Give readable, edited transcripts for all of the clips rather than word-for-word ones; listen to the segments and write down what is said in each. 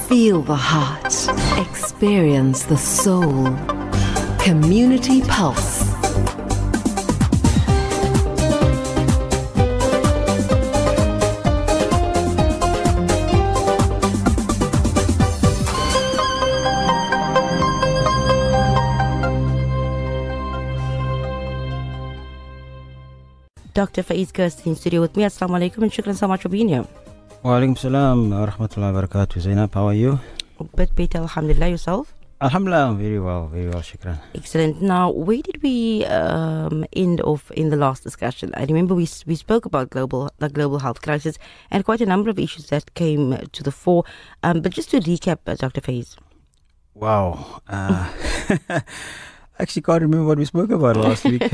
Feel the heart. Experience the soul. Community Pulse. Dr. Faiez Kirsten in studio with me. Assalamu alaikum and shukran so much for being here. Wa alaikum salam wa rahmatullahi wa barakatuh. Zainab, how are you? A bit better, alhamdulillah. Yourself? Alhamdulillah, very well, shukran. Excellent. Now, where did we end off in the last discussion? I remember we spoke about the global health crisis and quite a number of issues that came to the fore. But just to recap, Dr. Faiez. Wow. Actually can't remember what we spoke about last week.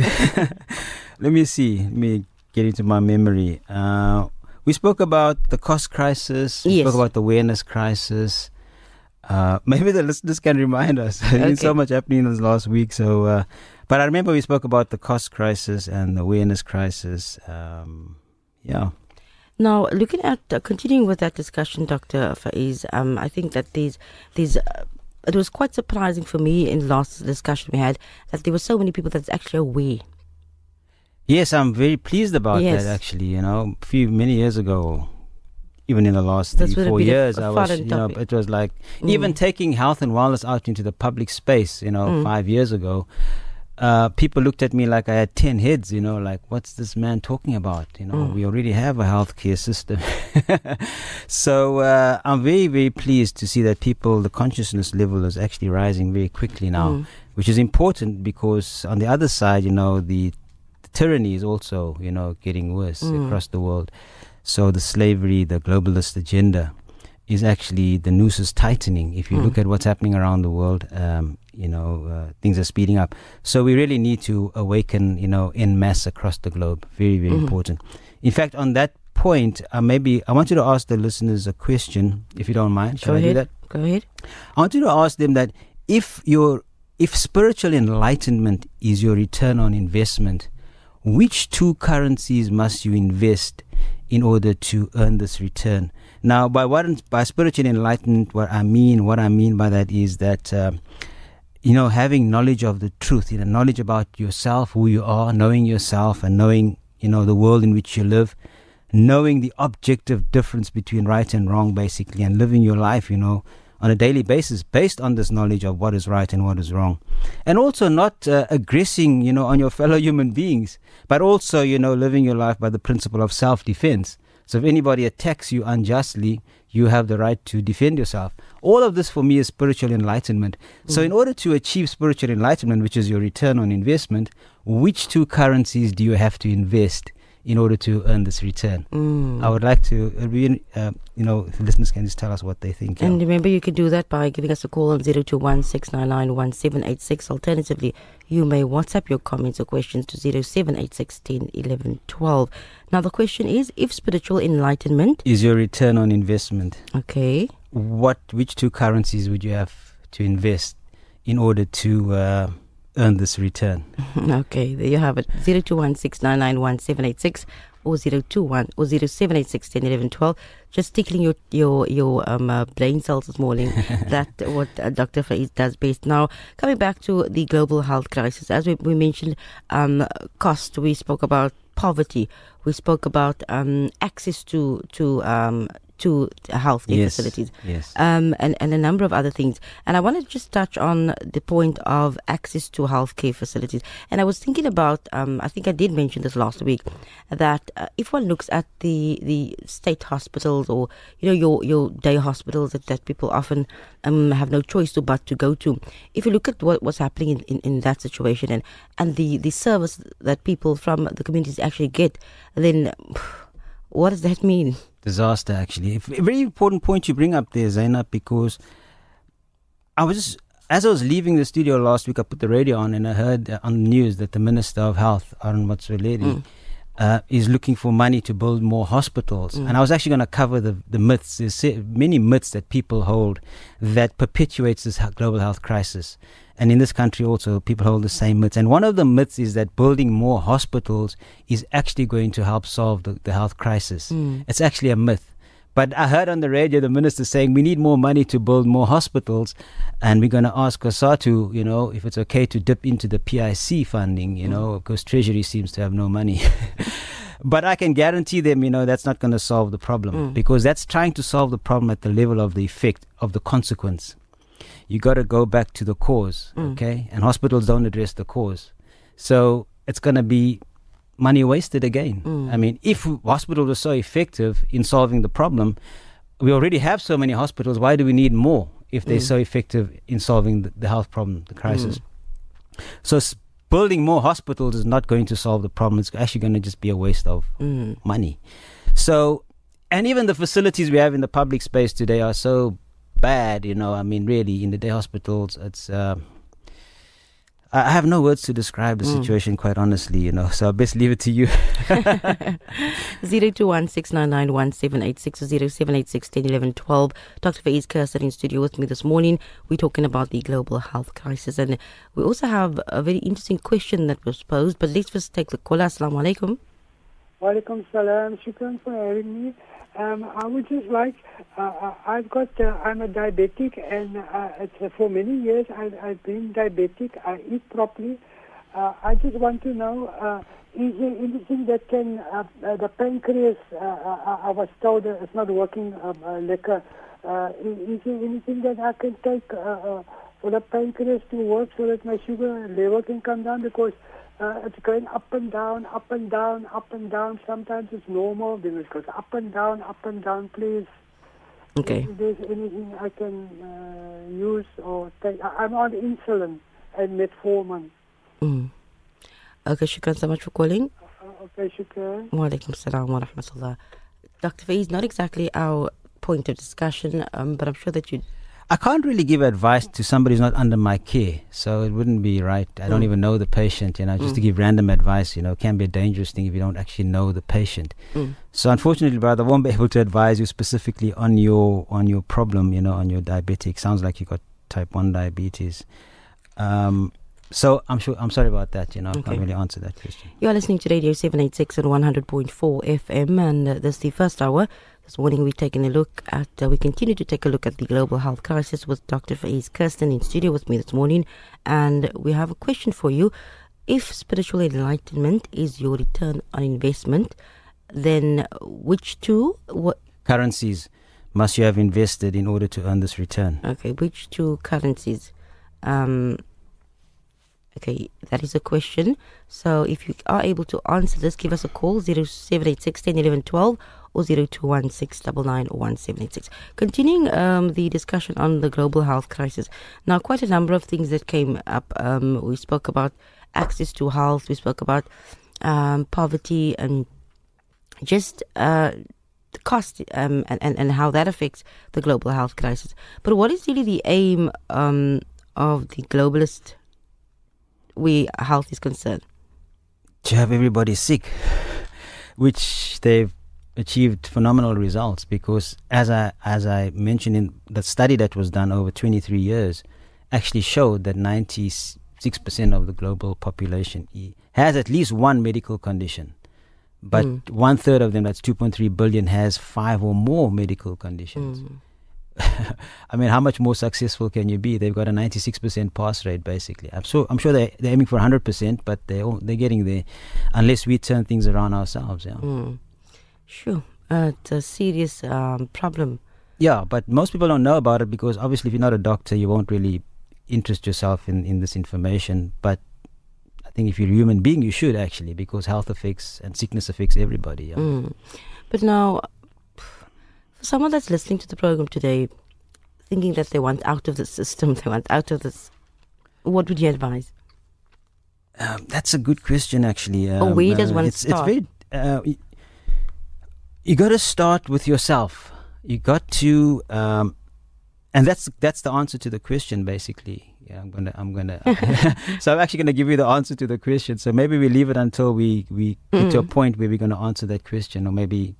Let me get into my memory. We spoke about the cost crisis. We spoke about the awareness crisis. Maybe the listeners can remind us. There's been so much happening this last week. So, but I remember we spoke about the cost crisis and the awareness crisis. Yeah. Now, looking at continuing with that discussion, Dr. Faiez, I think that it was quite surprising for me in the last discussion we had that there were so many people that's actually aware. Yes, I'm very pleased about that, actually. You know, many years ago, even in the last 3-4 years, I was, it was like even taking health and wellness out into the public space, 5 years ago, people looked at me like I had 10 heads, like, what's this man talking about? We already have a healthcare system. So I'm very, very pleased to see that the consciousness level is actually rising very quickly now, which is important because on the other side, the tyranny is also, getting worse across the world. So the slavery, the globalist agenda is actually, the noose is tightening. If you look at what's happening around the world, things are speeding up. So we really need to awaken, en masse across the globe. Very, very important. In fact, on that point, I want you to ask the listeners a question, if you don't mind. Shall I do that? Go ahead. I want you to ask them that if spiritual enlightenment is your return on investment, which two currencies must you invest in order to earn this return? Now, by spiritual enlightenment, what I mean by that is that, having knowledge of the truth, knowledge about yourself, who you are, knowing yourself and knowing, the world in which you live, knowing the objective difference between right and wrong, basically, and living your life, on a daily basis based on this knowledge of what is right and what is wrong. And also not aggressing, on your fellow human beings, but also, living your life by the principle of self-defense. So if anybody attacks you unjustly, you have the right to defend yourself. All of this for me is spiritual enlightenment. So in order to achieve spiritual enlightenment, which is your return on investment, which two currencies do you have to invest in order to earn this return? I would like to, if listeners can just tell us what they think. And remember, you can do that by giving us a call on 021-699-1786. Alternatively, you may WhatsApp your comments or questions to 0786 10 11 12. Now, the question is, if spiritual enlightenment is your return on investment, which two currencies would you have to invest in order to earn this return? Okay, there you have it. 021-699-1786 or 0786 10 11 12. Just tickling your brain cells this morning. That's what Dr. Faiez does best. Now, coming back to the global health crisis, as we mentioned, cost. We spoke about poverty. We spoke about access to healthcare facilities, and a number of other things. And I want to just touch on the point of access to healthcare facilities. And I was thinking about, I think I did mention this last week, that if one looks at the state hospitals or your day hospitals that people often have no choice but to go to, if you look at what's happening in that situation and the service that people from the communities actually get, then what does that mean? Disaster, actually. A very important point you bring up there, Zainab, because as I was leaving the studio last week, I put the radio on and I heard on the news that the Minister of Health, Arun Matsoleri, is looking for money to build more hospitals. And I was actually going to cover the myths. There's many myths that people hold that perpetuates this global health crisis. And in this country also, people hold the same myths. And one of the myths is that building more hospitals is actually going to help solve the health crisis. It's actually a myth. But I heard on the radio the minister saying we need more money to build more hospitals, and we're going to ask COSATU, if it's okay to dip into the PIC funding, because Treasury seems to have no money. But I can guarantee them, that's not going to solve the problem, because that's trying to solve the problem at the level of the effect of the consequence. You got to go back to the cause, okay? And hospitals don't address the cause. So it's going to be money wasted again. I mean, if hospitals are so effective in solving the problem, we already have so many hospitals. Why do we need more if they're so effective in solving the health problem, the crisis? So building more hospitals is not going to solve the problem. It's actually going to just be a waste of money. So, and even the facilities we have in the public space today are so bad, I mean, really, in the day hospitals, it's... I have no words to describe the situation, quite honestly, so I'll best leave it to you. 0216991786 or 0786101112. Dr. Faiez, Kirsten in studio with me this morning. We're talking about the global health crisis, and we also have a very interesting question that was posed, but let's first take the call. Assalamu alaikum. Wa alaikum salam. Shukran for having me. I would just like, I'm a diabetic, and for many years I've been diabetic. I eat properly. I just want to know, is there anything that can, the pancreas, I was told that it's not working lekker. Is there anything that I can take for the pancreas to work so that my sugar level can come down? Because it's going up and down, up and down, up and down. Sometimes it's normal, then it goes up and down, please. Okay. If there's anything I can use or take. I'm on insulin and metformin. Okay, shukran so much for calling. Okay, shukran. Wa alaikum salam wa rahmatullah. Dr. Faiez, not exactly our point of discussion, but I'm sure that you... I can't really give advice to somebody who's not under my care, so it wouldn't be right. I don't even know the patient, just to give random advice, can be a dangerous thing if you don't actually know the patient. So unfortunately, brother, I won't be able to advise you specifically on your problem, on your diabetic. Sounds like you got type 1 diabetes. So I'm sorry about that, I can't really answer that question. You are listening to Radio 786 and 100.4 FM, and this is the first hour. This morning we continue to take a look at the global health crisis with Dr. Faiez, Kirsten in studio with me this morning, and we have a question for you. If spiritual enlightenment is your return on investment, then which currencies must you have invested in order to earn this return? Okay, which two currencies? Okay, that is a question. So if you are able to answer this, give us a call, 0786 101112 or 0216991786. Continuing the discussion on the global health crisis. Now, quite a number of things that came up. We spoke about access to health. We spoke about poverty and just the cost and how that affects the global health crisis. But what is really the aim of the globalist health is concerned? To have everybody sick, which they've achieved phenomenal results, because as I mentioned in the study that was done over 23 years, actually showed that 96% of the global population has at least one medical condition, but 1/3 of them, that's 2.3 billion, has 5 or more medical conditions. I mean, how much more successful can you be? They've got a 96% pass rate, basically. I'm sure they're aiming for 100%, but they're getting there, unless we turn things around ourselves. Sure, it's a serious problem. Yeah, but most people don't know about it, because obviously, if you're not a doctor, you won't really interest yourself in this information. But I think if you're a human being, you should actually, because health affects and sickness affects everybody. But now, for someone that's listening to the program today, thinking that they want out of the system, they want out of this, what would you advise? That's a good question, actually. Where does one start? It's very... you got to start with yourself. You got to, and that's the answer to the question, basically. Yeah, I'm gonna. So I'm actually gonna give you the answer to the question. So maybe we leave it until we get to a point where we're gonna answer that question, or maybe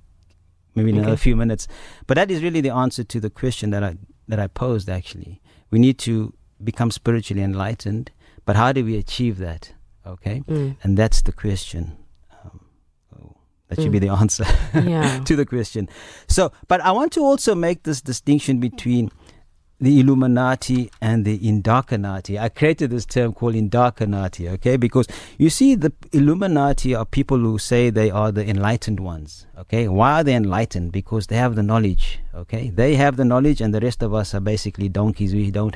in another few minutes. But that is really the answer to the question that I posed. Actually, we need to become spiritually enlightened. But how do we achieve that? Okay, and that's the question. That should be the answer to the question. So, but I want to also make this distinction between the Illuminati and the Indoctrinati. I created this term called Indoctrinati, okay? Because you see, the Illuminati are people who say they are the enlightened ones, okay? Why are they enlightened? Because they have the knowledge, okay? They have the knowledge, and the rest of us are basically donkeys. We don't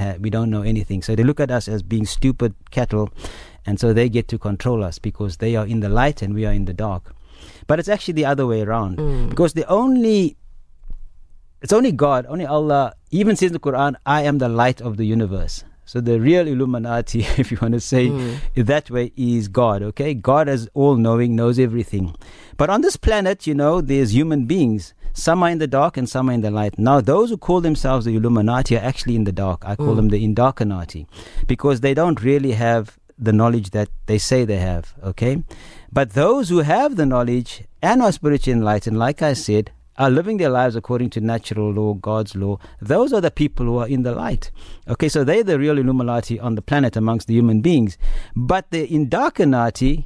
know anything. So they look at us as being stupid cattle, and so they get to control us because they are in the light and we are in the dark. But it's actually the other way around, because it's only God, only Allah, even says in the Quran, I am the light of the universe. So the real Illuminati, if you want to say it that way, is God, okay? God is all-knowing, knows everything. But on this planet, there's human beings. Some are in the dark and some are in the light. Now, those who call themselves the Illuminati are actually in the dark. I call them the Indoctrinati, because they don't really have the knowledge that they say they have, okay? But those who have the knowledge and are spiritually enlightened, like I said, are living their lives according to natural law, God's law. Those are the people who are in the light. Okay, so they're the real Illuminati on the planet amongst the human beings. But the Indoctrinati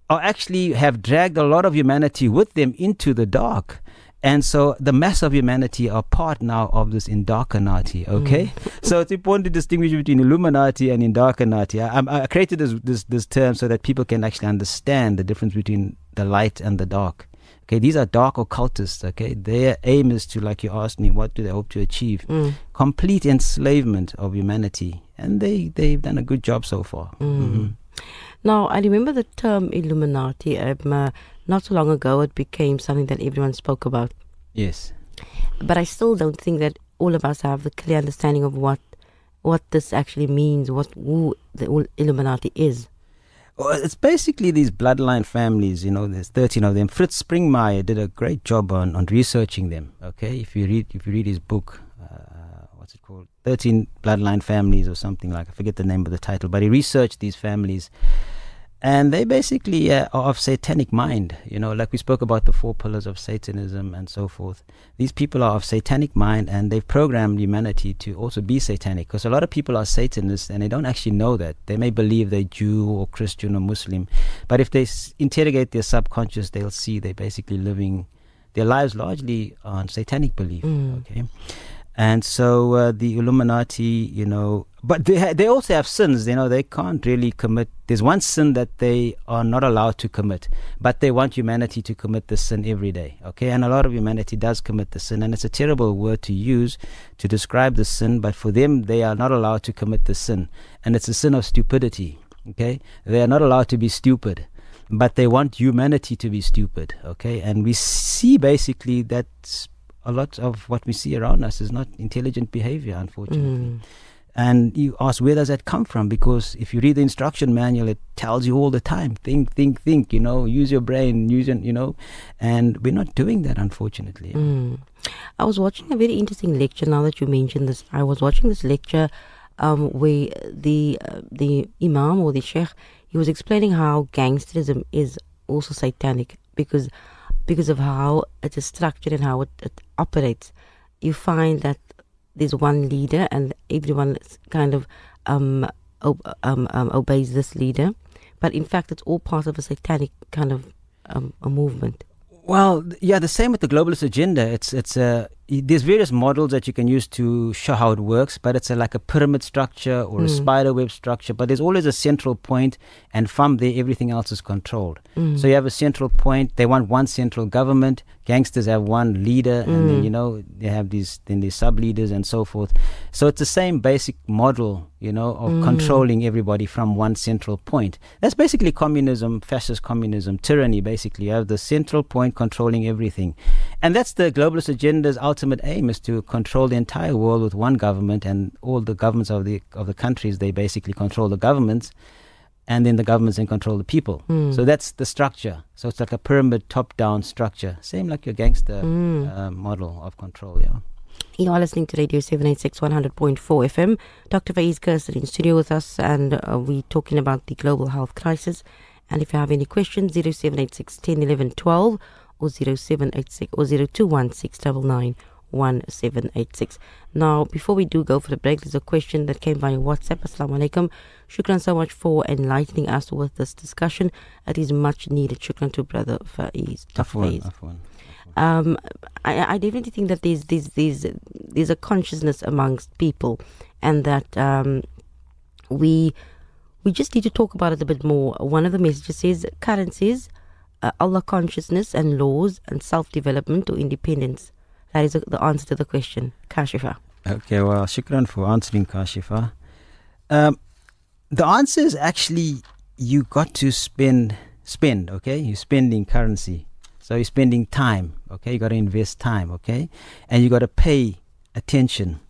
are actually have dragged a lot of humanity with them into the dark. And so the mass of humanity are part now of this Indoctrinati, okay? So it's important to distinguish between Illuminati and Indoctrinati. I created this term so that people can actually understand the difference between the light and the dark. Okay, these are dark occultists, okay? Their aim is to, like you asked me, what do they hope to achieve? Complete enslavement of humanity. And they've done a good job so far. Now, I remember the term Illuminati. Not so long ago, it became something that everyone spoke about. Yes. But I still don't think that all of us have the clear understanding of what this actually means, who the Illuminati is. Well, it's basically these bloodline families, there's 13 of them. Fritz Springmeier did a great job on researching them, okay? If you read his book, what's it called? 13 Bloodline Families or something like, I forget the name of the title, but he researched these families. And they basically are of satanic mind, like we spoke about the 4 pillars of Satanism and so forth. These people are of satanic mind, and they've programmed humanity to also be satanic, because a lot of people are Satanists and they don't actually know that. They may believe they're Jew or Christian or Muslim, but if they interrogate their subconscious, they'll see they're basically living their lives largely on satanic belief, okay? And so the Illuminati, but they also have sins, they can't really commit. There's one sin that they are not allowed to commit, but they want humanity to commit the sin every day, okay? And a lot of humanity does commit the sin, and it's a terrible word to use to describe the sin, but for them, they are not allowed to commit the sin. And it's a sin of stupidity, okay? They are not allowed to be stupid, but they want humanity to be stupid, okay? And we see basically that a lot of what we see around us is not intelligent behavior, unfortunately. And you ask, where does that come from? Because if you read the instruction manual, it tells you all the time, think, use your brain, and we're not doing that, unfortunately. I was watching a very interesting lecture, now that you mentioned this. I was watching this lecture where the imam or the sheikh, he was explaining how gangsterism is also satanic because of how it is structured and how it operates. You find that there's one leader and everyone kind of obeys this leader, but in fact it's all part of a satanic kind of a movement. Well, yeah, the same with the globalist agenda. There's various models that you can use to show how it works, but it's like a pyramid structure or a spider web structure, but there's always a central point, and from there everything else is controlled. So you have a central point. They want one central government. Gangsters have one leader, and then they have these sub-leaders and so forth. So it's the same basic model, of controlling everybody from one central point. That's basically communism, fascist communism, tyranny. Basically, you have the central point controlling everything, and that's the globalist agenda's ultimate aim, is to control the entire world with one government, and all the governments of the countries, they basically control the governments, and then the governments then control the people. So that's the structure. So it's like a pyramid top-down structure, same like your gangster model of control. Yeah. You are listening to Radio 786 100.4 FM. Dr. Faiez Kirsten in studio with us, and we're talking about the global health crisis. And if you have any questions, 0786 10 11 12 or 0786 or 0216 99 1786. Now, before we do go for the break, there's a question that came via WhatsApp. Assalamu alaikum. Shukran so much for enlightening us with this discussion. It is much needed. Shukran to Brother Faiez. I definitely think that there's a consciousness amongst people, and that we just need to talk about it a bit more. One of the messages says currencies, Allah consciousness and laws and self-development or independence. That is the answer to the question. Kashifa. Okay, well, shukran for answering, Kashifa. The answer is actually you got to spend, okay? You're spending currency. So you're spending time, okay? You got to invest time, okay? And you got to pay attention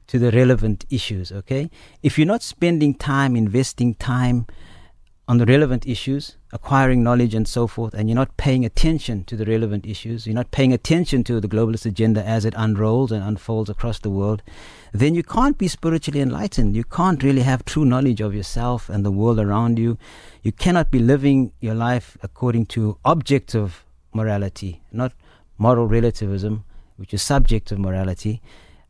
to the relevant issues, okay? If you're not spending time, investing time on the relevant issues, acquiring knowledge and so forth, and you're not paying attention to the relevant issues, you're not paying attention to the globalist agenda as it unrolls and unfolds across the world, then you can't be spiritually enlightened. You can't really have true knowledge of yourself and the world around you. You cannot be living your life according to objective morality, not moral relativism, which is subjective morality.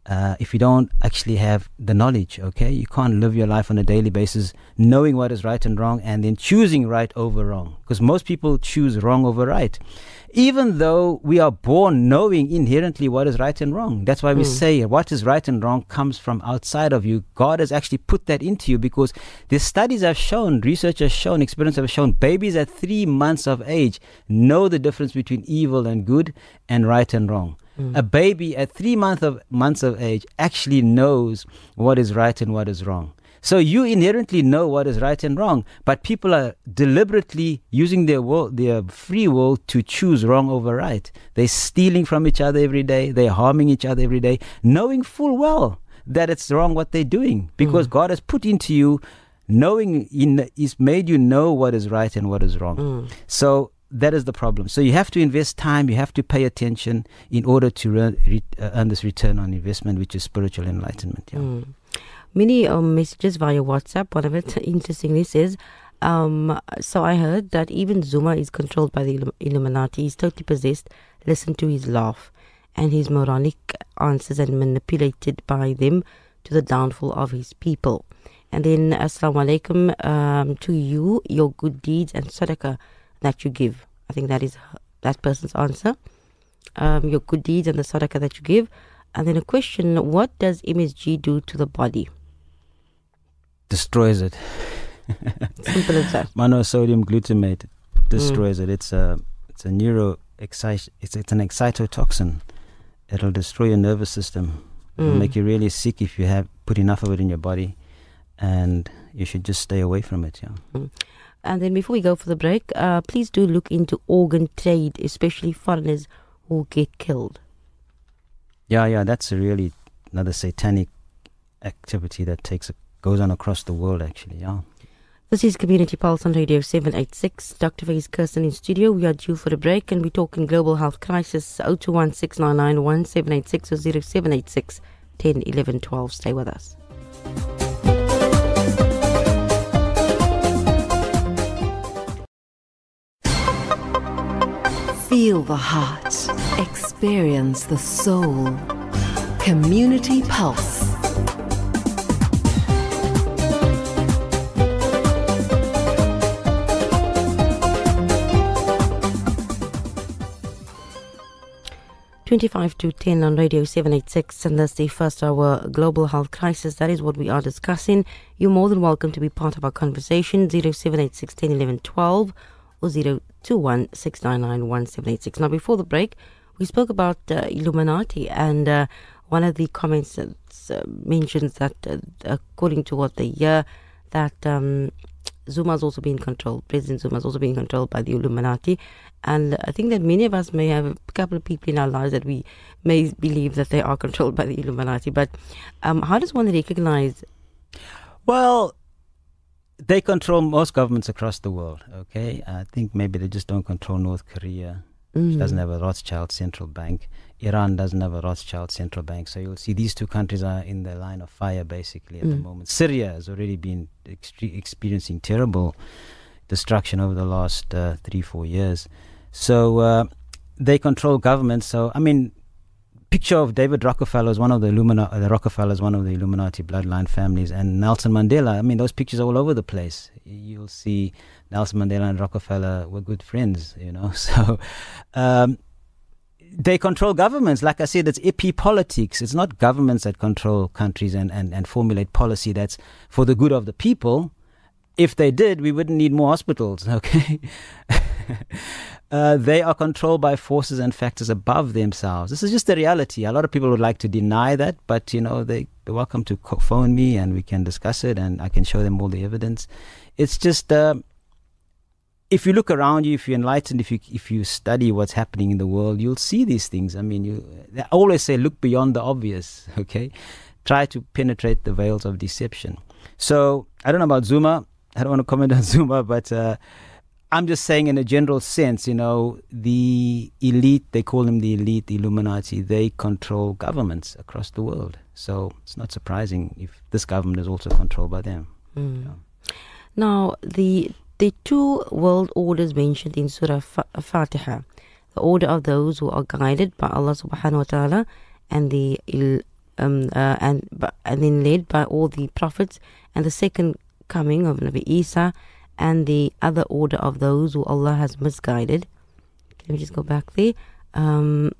If you don't actually have the knowledge, okay, you can't live your life on a daily basis knowing what is right and wrong and then choosing right over wrong, because most people choose wrong over right, even though we are born knowing inherently what is right and wrong. That's why we say what is right and wrong comes from outside of you. God has actually put that into you, because the studies have shown, research has shown, experience have shown, babies at 3 months of age know the difference between evil and good and right and wrong. A baby at 3 months of age actually knows what is right and what is wrong. So you inherently know what is right and wrong, but people are deliberately using their free will to choose wrong over right. They're stealing from each other every day. They're harming each other every day, knowing full well that it's wrong what they're doing, because God has put into you knowing, He's made you know what is right and what is wrong. So that is the problem. So you have to invest time, you have to pay attention in order to earn this return on investment, which is spiritual enlightenment. Yeah. Many messages via WhatsApp. One of it interestingly says, so I heard that even Zuma is controlled by the Illuminati. He's totally possessed. Listen to his laugh and his moronic answers, and manipulated by them to the downfall of his people. And then, Assalamu alaikum, to you, your good deeds and sadaqah that you give. I think that is that person's answer. Your good deeds and the sadaqah that you give. And then a question, what does MSG do to the body? Destroys it. Simple as that. Monosodium glutamate destroys it. It's an excitotoxin. It'll destroy your nervous system. It'll make you really sick if you have put enough of it in your body, and you should just stay away from it. And then before we go for the break, please do look into organ trade, especially foreigners who get killed. Yeah, that's really another satanic activity that goes on across the world, actually. This is Community Pulse on Radio 786. Dr. Faiez, Kirsten in studio. We are due for a break, and we're talking global health crisis. 021-699-1786 or 0786 10 11 12. Stay with us. Feel the heart. Experience the soul. Community Pulse. Twenty-five to 10 on Radio 786, and that's the first hour global health crisis. That is what we are discussing. You're more than welcome to be part of our conversation. 0786 10 11 12 or 021-699-1786. Now, before the break, we spoke about Illuminati, and one of the comments mentions that according to what they hear, that Zuma's also being controlled, President Zuma's also being controlled by the Illuminati. And I think that many of us may have a couple of people in our lives that we may believe that they are controlled by the Illuminati. But how does one recognize? Well, they control most governments across the world, okay? I think maybe they just don't control North Korea, which doesn't have a Rothschild central bank. Iran doesn't have a Rothschild central bank. So you'll see these two countries are in the line of fire, basically, at the moment. Syria has already been experiencing terrible destruction over the last 3-4 years. So they control governments. So, I mean, picture of David Rockefeller as one of the Rockefellers, one of the Illuminati bloodline families, and Nelson Mandela. I mean, those pictures are all over the place. You'll see Nelson Mandela and Rockefeller were good friends, So they control governments. Like I said, it's politics. It's not governments that control countries and formulate policy that's for the good of the people. If they did, we wouldn't need more hospitals, okay? They are controlled by forces and factors above themselves. This is just the reality. A lot of people would like to deny that, but, they're welcome to phone me and we can discuss it and I can show them all the evidence. It's just, if you look around you, if you're enlightened, if you study what's happening in the world, you'll see these things. I mean, they always say, look beyond the obvious, okay? Try to penetrate the veils of deception. So, I don't know about Zuma. I don't want to comment on Zuma, but I'm just saying in a general sense, the elite, they call them the elite, the Illuminati, they control governments across the world. So it's not surprising if this government is also controlled by them. Now, the two world orders mentioned in Surah Fatiha, the order of those who are guided by Allah subhanahu wa ta'ala and then led by all the prophets, and the second coming of Nabi Isa, and the other order of those who Allah has misguided. Let me just go back there. Let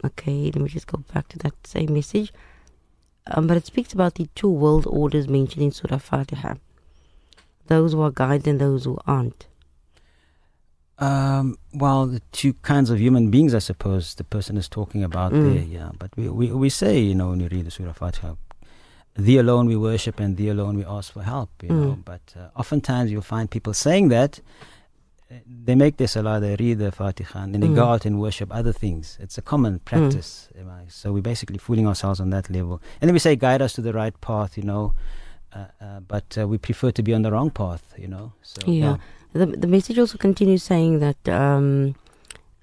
me just go back to that same message. But it speaks about the two world orders mentioned in Surah Fatiha. Those who are guided and those who aren't. Well, the two kinds of human beings, I suppose, the person is talking about there, yeah. But we say, when you read the Surah Fatiha, Thee alone we worship and Thee alone we ask for help, But oftentimes you'll find people saying that. They make their salah, they read the Fatiha, and then they go out and worship other things. It's a common practice. So we're basically fooling ourselves on that level. And then we say, guide us to the right path, but we prefer to be on the wrong path, So, yeah. The message also continues saying that, and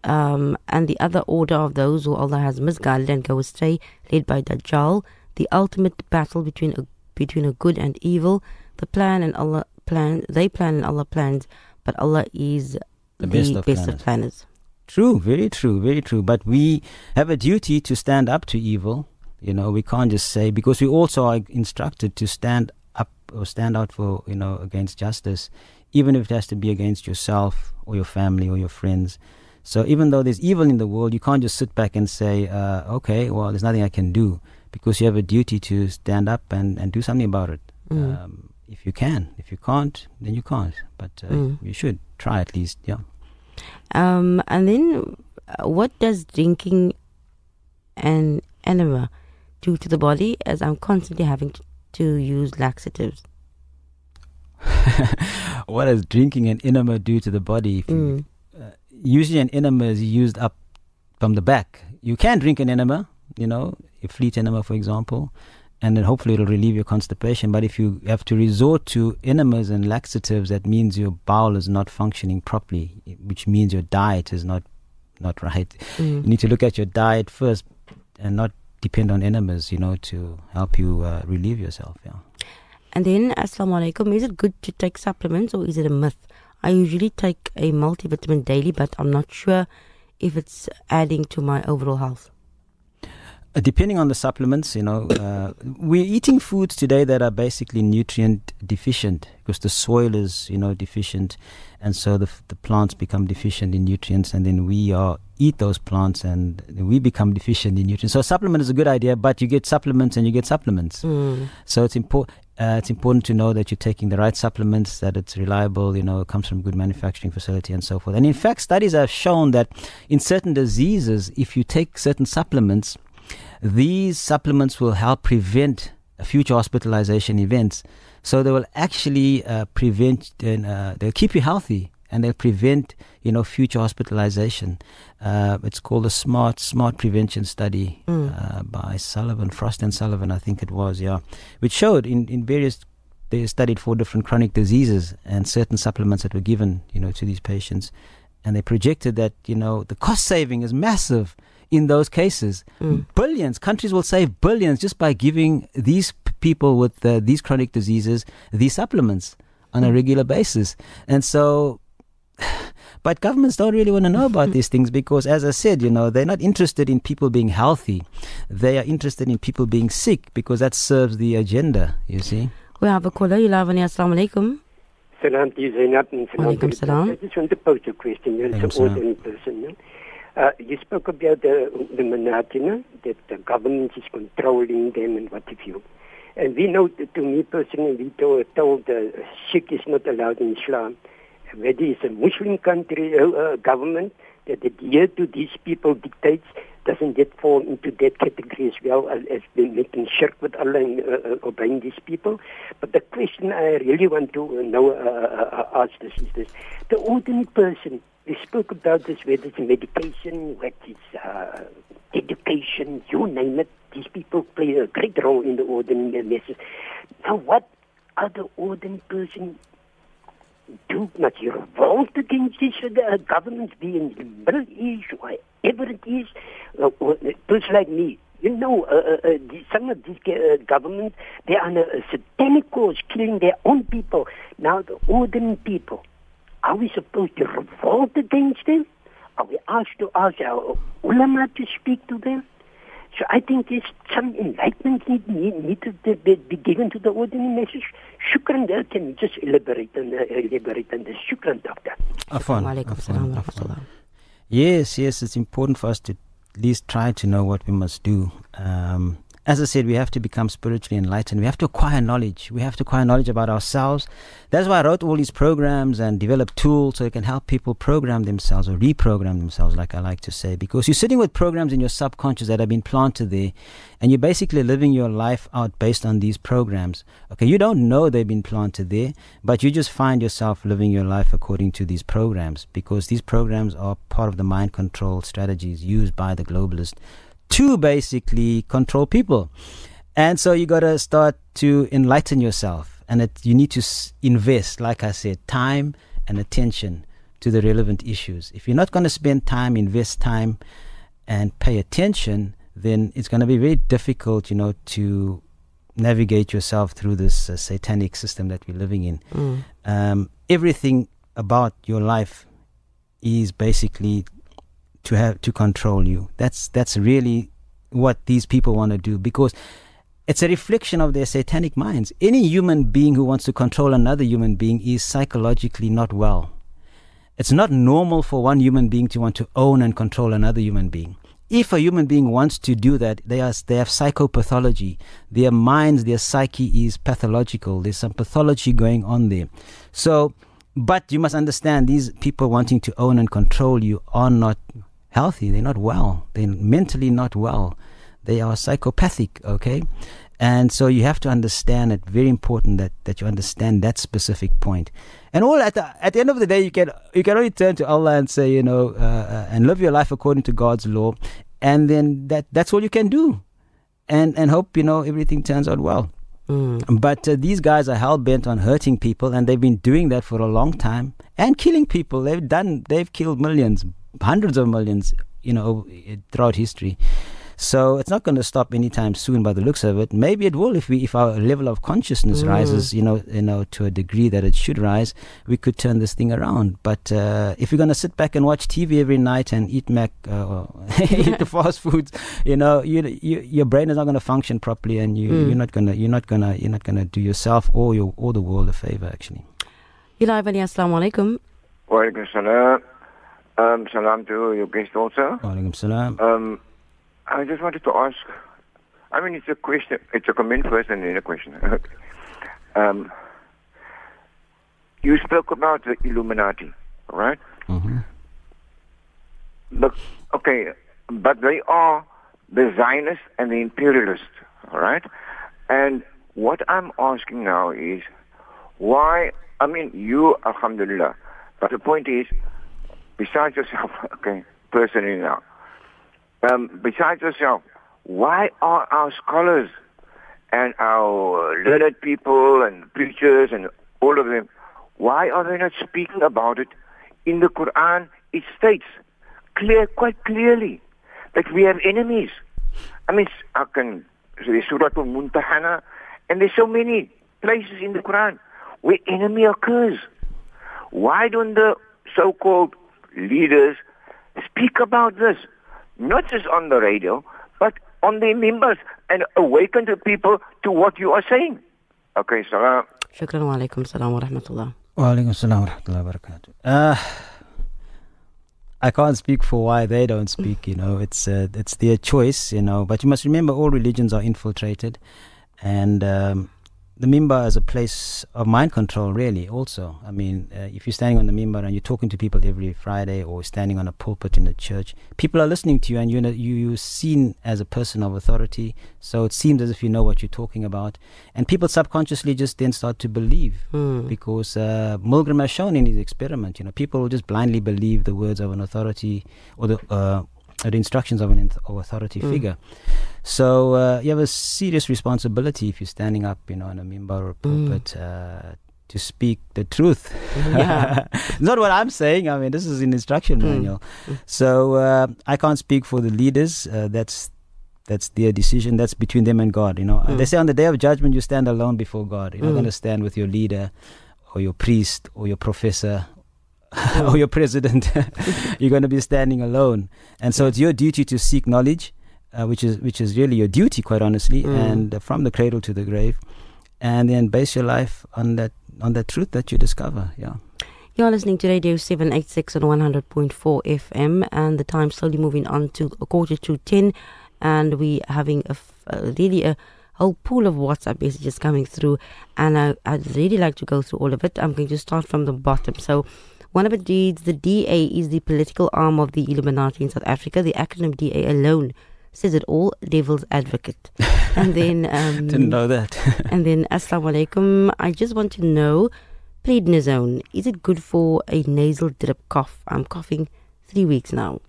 the other order of those who Allah has misguided and go astray, led by Dajjal, the ultimate battle between a good and evil. They plan and Allah plans, but Allah is the best of planners. True, very true, very true. But we have a duty to stand up to evil. We can't just say, because we also are instructed to stand up or stand out for, against justice, even if it has to be against yourself or your family or your friends. So even though there's evil in the world, you can't just sit back and say, okay, well, there's nothing I can do. Because you have a duty to stand up and do something about it. If you can. If you can't, then you can't. But you should try at least, yeah. And then what does drinking an enema do to the body, as I'm constantly having to use laxatives? What does drinking an enema do to the body? Usually an enema is used up from the back. You can drink an enema, a fleet enema, for example, and then hopefully it'll relieve your constipation. But if you have to resort to enemas and laxatives, that means your bowel is not functioning properly, which means your diet is not right. You need to look at your diet first and not depend on enemas, to help you relieve yourself. Yeah. And then, Assalamu alaikum, is it good to take supplements or is it a myth? I usually take a multivitamin daily, but I'm not sure if it's adding to my overall health. Depending on the supplements, we're eating foods today that are basically nutrient deficient because the soil is, deficient, and so the plants become deficient in nutrients, and then we eat those plants and we become deficient in nutrients. So a supplement is a good idea, but you get supplements and you get supplements. So it's important to know that you're taking the right supplements, that it's reliable, it comes from a good manufacturing facility and so forth. And in fact, studies have shown that in certain diseases, if you take certain supplements, these supplements will help prevent future hospitalization events. So they will actually prevent, they'll keep you healthy and they'll prevent, future hospitalization. It's called a smart prevention study by Frost and Sullivan, I think it was, which showed in various, they studied 4 different chronic diseases and certain supplements that were given, to these patients. And they projected that, the cost saving is massive in those cases. Billions. Countries will save billions just by giving these people with these chronic diseases these supplements on a regular basis. And so But governments don't really want to know about these things because, as I said, they're not interested in people being healthy. They are interested in people being sick because that serves the agenda, you see. We have a caller. Assalamu alaikum. Salam to you, Zainab, and salam to you. I just want to pose a question. You're an ordinary person. You spoke about the monarchy, that the government is controlling them and what have you. And we know, to me personally, we told the Sikh is not allowed in Islam. Whether it's a Muslim country, government that adhere to these people dictates, doesn't yet fall into that category as well as making shirk with Allah and obeying these people. But the question I really want to know, ask this is this. The ordinary person, we spoke about this, whether it's medication, whether it's education, you name it, these people play a great role in the ordinary masses. Now what are the ordinary person do? Must you revolt against these governments, be in the Middle East, whatever it is? Person like me, some of these governments, they are on a satanic cause, killing their own people. Now the ordinary people, are we supposed to revolt against them? Are we asked to ask our ulama to speak to them? So I think there's some enlightenment need to be given to the ordinary message. Shukran, can you just elaborate on this? Shukran, Doctor. Afwan. Yes, it's important for us to at least try to know what we must do. As I said, we have to become spiritually enlightened. We have to acquire knowledge. We have to acquire knowledge about ourselves. That's why I wrote all these programs and developed tools so it can help people program themselves or reprogram themselves, like I like to say. Because you're sitting with programs in your subconscious that have been planted there, and you're basically living your life out based on these programs. Okay, you don't know they've been planted there, but you just find yourself living your life according to these programs, because these programs are part of the mind control strategies used by the globalists to basically control people. And so you got to start to enlighten yourself, and you need to invest, like I said, time and attention to the relevant issues. If you're not going to spend time, invest time and pay attention, then it's going to be very difficult, to navigate yourself through this satanic system that we're living in. Everything about your life is basically to control you. That's really what these people want to do, because it's a reflection of their satanic minds. Any human being who wants to control another human being is psychologically not well. It's not normal for one human being to want to own and control another human being. If a human being wants to do that, they have psychopathology. Their minds, their psyche is pathological. There's some pathology going on there. So, but you must understand, these people wanting to own and control you are not healthy. They're not well. They're mentally not well. They are psychopathic, okay? And so you have to understand it. Very important that you understand that specific point. And all at the end of the day, you can only turn to Allah and say, and live your life according to God's law, and then that's all you can do, and hope everything turns out well. But these guys are hell bent on hurting people, and they've been doing that for a long time and killing people. They've killed millions, hundreds of millions, throughout history. So it's not going to stop anytime soon by the looks of it. Maybe it will if our level of consciousness rises, to a degree that it should rise. We could turn this thing around. But if you're going to sit back and watch TV every night and eat eat the fast foods, your brain is not going to function properly, and you're not going to do yourself or the world a favor, actually. Assalamu alaikum. Wa alaikum salam. Salam to your guest also. Wa alaikum salam. I just wanted to ask, it's a question, it's a comment first and then a question. You spoke about the Illuminati, right? Mm-hmm. But they are the Zionists and the imperialists, all right? And what I'm asking now is, why, you, alhamdulillah, but the point is, besides yourself, personally now, besides yourself, why are our scholars and our learned people and preachers and all of them, why are they not speaking about it? In the Quran, it states quite clearly that we have enemies. There's Surah Al-Muntahana, and there's so many places in the Quran where enemy occurs. Why don't the so-called leaders speak about this, not just on the radio, but on their members, and awaken the people to what you are saying. Okay, salam. Shukran wa alaikum salam wa rahmatullah. Wa alaikum salam wa rahmatullahi wa barakatuh. I can't speak for why they don't speak, it's their choice, but you must remember all religions are infiltrated, and the mimbar is a place of mind control, really, also. I mean, if you're standing on the mimbar and you're talking to people every Friday, or standing on a pulpit in a church, people are listening to you, and you're seen as a person of authority, so it seems as if you know what you're talking about. And people subconsciously just then start to believe, because Milgram has shown in his experiment, people will just blindly believe the words of an authority, or the instructions of an authority figure. So you have a serious responsibility if you're standing up, on a mimbar or pulpit, to speak the truth. Yeah. Not what I'm saying. I mean, this is an instruction manual. So I can't speak for the leaders. That's their decision. That's between them and God. They say on the day of judgment you stand alone before God. You're not going to stand with your leader, or your priest, or your professor, or your president. You're going to be standing alone, and so it's your duty to seek knowledge, which is really your duty, quite honestly, and from the cradle to the grave, and then base your life on that truth that you discover. Yeah. You're listening to Radio 786 on 100.4 FM, and the time slowly moving on to 9:45, and we're having really a whole pool of WhatsApp messages coming through, and I'd really like to go through all of it. I'm going to start from the bottom. So one of it reads, the DA is the political arm of the Illuminati in South Africa. The acronym DA alone says it all, devil's advocate. And then didn't know that. And then Assalamu alaikum, I just want to know, prednisone, is it good for a nasal drip cough? I'm coughing 3 weeks now.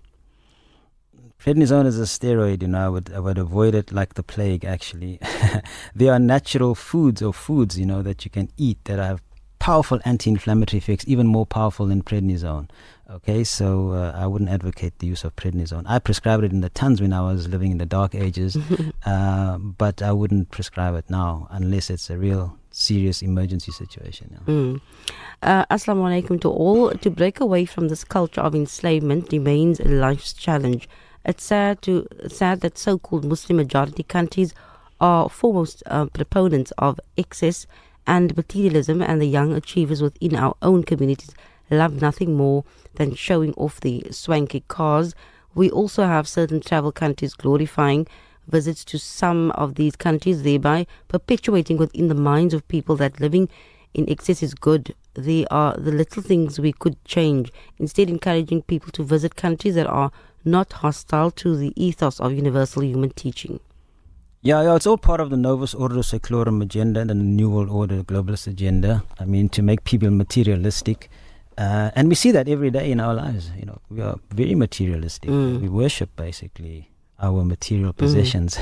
Prednisone is a steroid, I would avoid it like the plague, actually. There are natural foods that you can eat that have powerful anti-inflammatory effects, even more powerful than prednisone. Okay, so I wouldn't advocate the use of prednisone. I prescribed it in the tons when I was living in the dark ages, but I wouldn't prescribe it now unless it's a real serious emergency situation. Assalamu alaikum to all. To break away from this culture of enslavement remains a life's challenge. It's sad that so-called Muslim majority countries are foremost proponents of excess and materialism, and the young achievers within our own communities love nothing more than showing off the swanky cars. We also have certain travel countries glorifying visits to some of these countries, thereby perpetuating within the minds of people that living in excess is good. They are the little things we could change, instead encouraging people to visit countries that are not hostile to the ethos of universal human teaching. Yeah, it's all part of the Novus Ordo Seclorum agenda and the New World Order globalist agenda. I mean, to make people materialistic. And we see that every day in our lives. We are very materialistic. We worship, basically, our material possessions.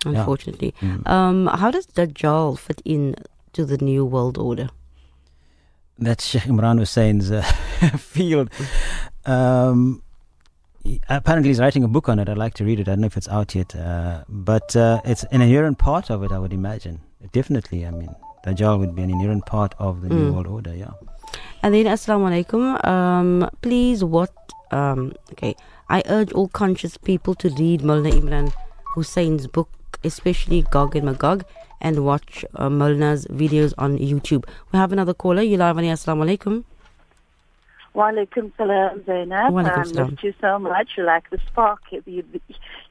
Unfortunately. How does Dajjal fit in to the New World Order? That's Sheikh Imran Hussein's field. Apparently he's writing a book on it. I'd like to read it. I don't know if it's out yet, but it's an inherent part of it, I would imagine. Definitely, I mean, Dajjal would be an inherent part of the New World Order, yeah. And then, Assalamu alaikum, please, I urge all conscious people to read Maulana Imran Hussein's book, especially Gog and Magog, and watch Maulana's videos on YouTube. We have another caller. You live on here. Assalamu alaikum. Wa alaikum salam, Zainab. I missed you so much. You're like the spark. You're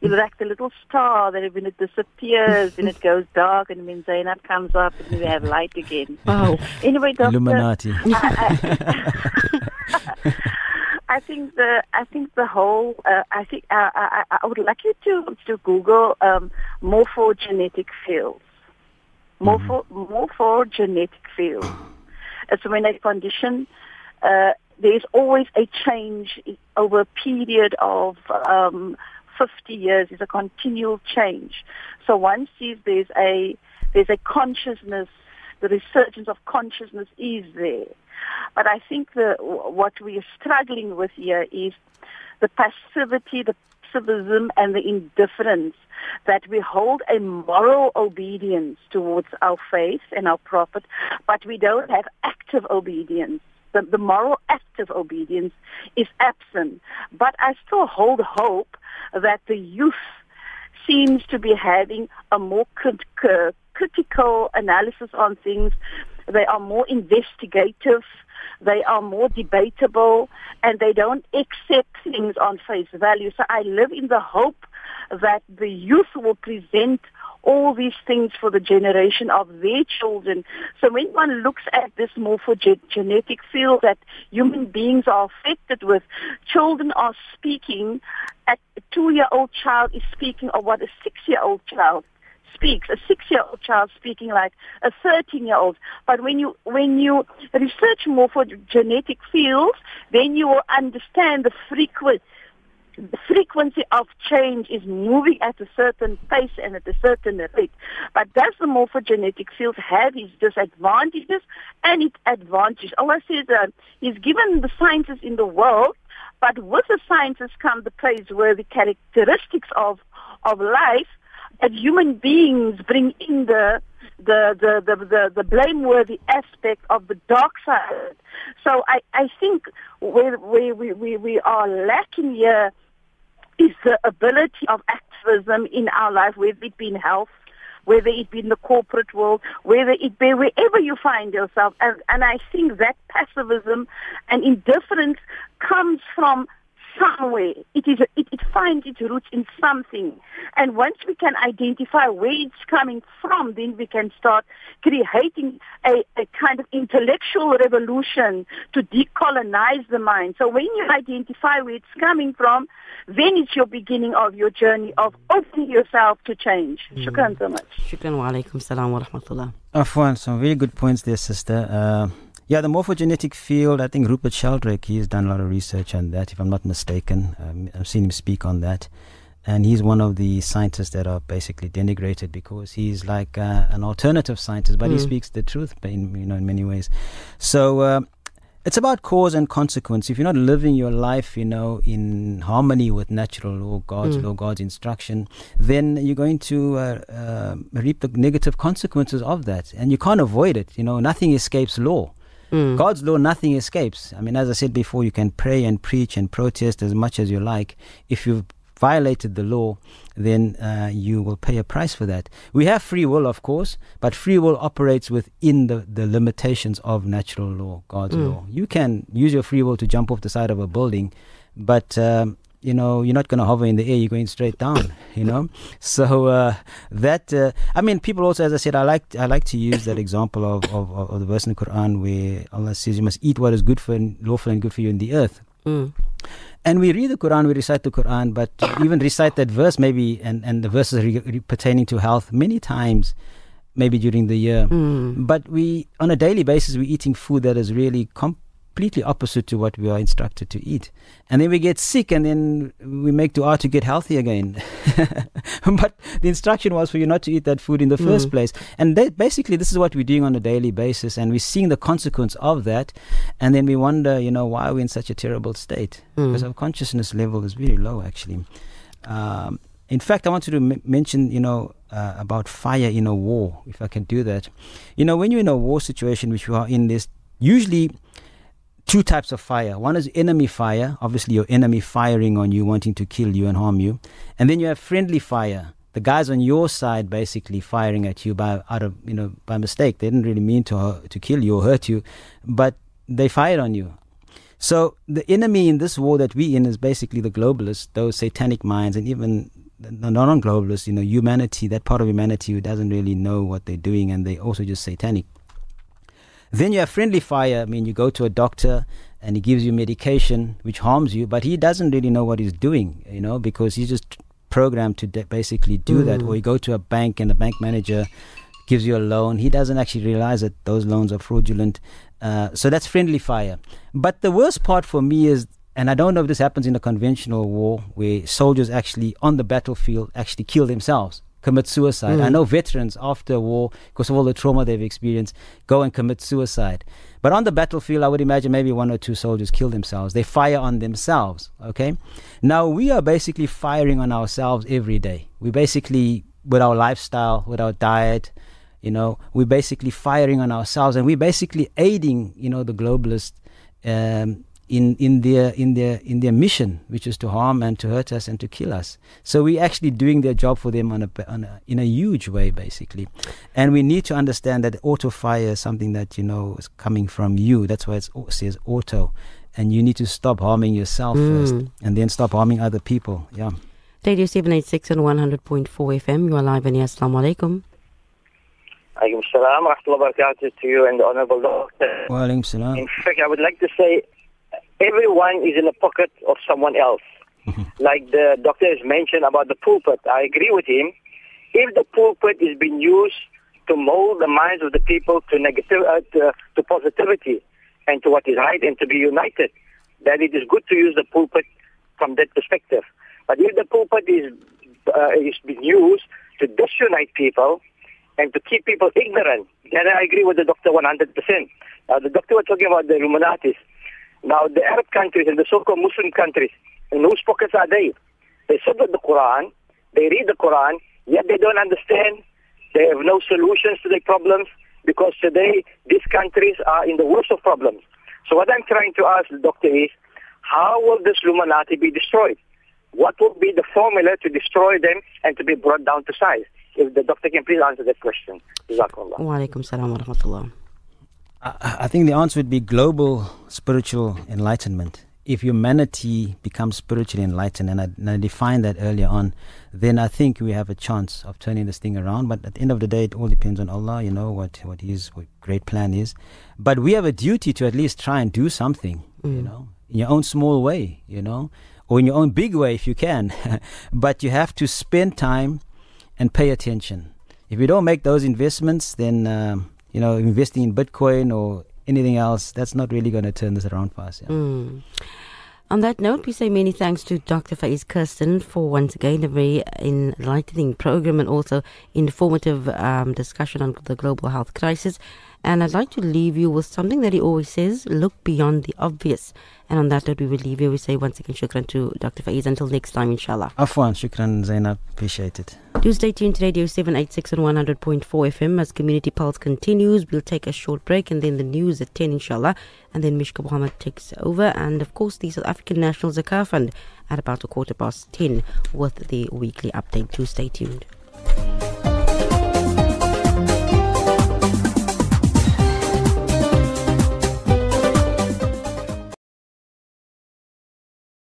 like the little star that when it disappears and it goes dark, and when Zainab comes up and we have light again. Wow. Anyway, Doctor, Illuminati. I think the whole. I would like you to Google morphogenetic fields. Morphogenetic fields. It's when a condition. There's always a change over a period of 50 years. It's a continual change. So one sees there's a consciousness, the resurgence of consciousness is there. But I think what we are struggling with here is the passivity, the passivism, and the indifference that we hold a moral obedience towards our faith and our prophet, but we don't have active obedience. the moral act of obedience is absent. But I still hold hope that the youth seems to be having a more critical analysis on things. They are more investigative, they are more debatable, and they don't accept things on face value. So I live in the hope that the youth will present all these things for the generation of their children. So when one looks at this morphogenetic field that human beings are affected with, children are speaking. A 2-year-old child is speaking of what a 6-year-old child speaks. A 6-year-old child speaking like a 13-year-old. But when you research morphogenetic fields, then you will understand the frequency of change is moving at a certain pace and at a certain rate. But does the morphogenetic field have its disadvantages and its advantages? Allah says He's given the sciences in the world, but with the sciences come the praiseworthy characteristics of life that human beings bring in the blameworthy aspect of the dark side. So I think where we are lacking here is the ability of activism in our life, whether it be in health, whether it be in the corporate world, whether it be wherever you find yourself. And I think that passivism and indifference comes from somewhere. It finds its roots in something. And once we can identify where it's coming from, then we can start creating a kind of intellectual revolution to decolonize the mind. So when you identify where it's coming from, then it's your beginning of your journey of opening yourself to change. Shukran so much. Shukran wa alaikum salam wa rahmatullah. Afwan, some very good points there, sister. Yeah, the morphogenetic field, I think Rupert Sheldrake, he's done a lot of research on that, if I'm not mistaken. I've seen him speak on that. And he's one of the scientists that are basically denigrated because he's like an alternative scientist, but he speaks the truth in many ways. So it's about cause and consequence. If you're not living your life, in harmony with natural law, God's law, God's instruction, then you're going to reap the negative consequences of that. And you can't avoid it. Nothing escapes law. God's law, nothing escapes. I mean, as I said before, you can pray and preach and protest as much as you like. If you've violated the law, then you will pay a price for that. We have free will, of course, but free will operates within the limitations of natural law, God's law. You can use your free will to jump off the side of a building, but you're not going to hover in the air, you're going straight down, So people also, as I said, I like to use that example of the verse in the Quran where Allah says you must eat what is good for and lawful and good for you in the earth. And we read the Quran, we recite the Quran, but even recite that verse maybe, and the verses pertaining to health many times, maybe during the year. But on a daily basis, we're eating food that is really completely opposite to what we are instructed to eat. And then we get sick and then we make dua to get healthy again. But the instruction was for you not to eat that food in the first place. And basically this is what we're doing on a daily basis, and we're seeing the consequence of that. And then we wonder, why are we in such a terrible state? Because our consciousness level is very low, actually. In fact, I wanted to mention, about fire in a war, if I can do that. When you're in a war situation, which we are in, there's usually two types of fire. One is enemy fire, obviously your enemy firing on you, wanting to kill you and harm you. And then you have friendly fire, the guys on your side basically firing at you by mistake. They didn't really mean to kill you or hurt you, but they fired on you. So the enemy in this war that we're in is basically the globalists, those satanic minds, and even the non-globalists, humanity, that part of humanity who doesn't really know what they're doing, and they're also just satanic. Then you have friendly fire. I mean, you go to a doctor and he gives you medication which harms you, but he doesn't really know what he's doing, because he's just programmed to basically do that. Or you go to a bank and the bank manager gives you a loan. He doesn't actually realize that those loans are fraudulent. So that's friendly fire. But the worst part for me is, and I don't know if this happens in a conventional war, where soldiers actually on the battlefield actually kill themselves, commit suicide. I know veterans after war, because of all the trauma they've experienced, go and commit suicide. But on the battlefield, I would imagine maybe 1 or 2 soldiers kill themselves. They fire on themselves, okay? Now, we are basically firing on ourselves every day. We basically, with our lifestyle, with our diet, we're basically firing on ourselves, and we're basically aiding, the globalists in their mission, which is to harm and to hurt us and to kill us. So we're actually doing their job for them in a huge way, basically. And we need to understand that auto fire is something that is coming from you. That's why it says auto, and you need to stop harming yourself first, and then stop harming other people. Yeah. Radio 786 and 100.4 FM. You are live and Assalamu alaikum. Alaikum salam wa rahmatullahi wa barakatuh to you and the Honorable Doctor. Wa alaikum salam. In fact, I would like to say everyone is in the pocket of someone else. Like the doctor has mentioned about the pulpit. I agree with him. If the pulpit is being used to mold the minds of the people to positivity and to what is right and to be united, then it is good to use the pulpit from that perspective. But if the pulpit is being used to disunite people and to keep people ignorant, then I agree with the doctor 100%. The doctor was talking about the Illuminatis. Now, the Arab countries and the so-called Muslim countries, in whose pockets are they? They sit with the Quran, they read the Quran, yet they don't understand. They have no solutions to their problems because today these countries are in the worst of problems. So what I'm trying to ask the doctor is, how will this Illuminati be destroyed? What would be the formula to destroy them and to be brought down to size? If the doctor can please answer that question. Jazakallah. Wa alaikum salam wa rahmatullah. I think the answer would be global spiritual enlightenment. If humanity becomes spiritually enlightened, and I defined that earlier on, then I think we have a chance of turning this thing around. But at the end of the day, it all depends on Allah, what His great plan is. But we have a duty to at least try and do something, in your own small way, or in your own big way if you can. But you have to spend time and pay attention. If you don't make those investments, then investing in Bitcoin or anything else, that's not really going to turn this around for us. Yeah. On that note, we say many thanks to Dr. Faiez Kirsten for once again a very enlightening program and also informative discussion on the global health crisis. And I'd like to leave you with something that he always says, look beyond the obvious. And on that note, we will leave you. We say once again, shukran to Dr. Faiez. Until next time, inshallah. Afwan, shukran Zainab. Appreciate it. Do stay tuned to Radio 786 and 100.4 FM as Community Pulse continues. We'll take a short break and then the news at 10, inshallah. And then Mishka Muhammad takes over. And of course, the South African National Zakah Fund at about 10:15 with the weekly update. Do stay tuned.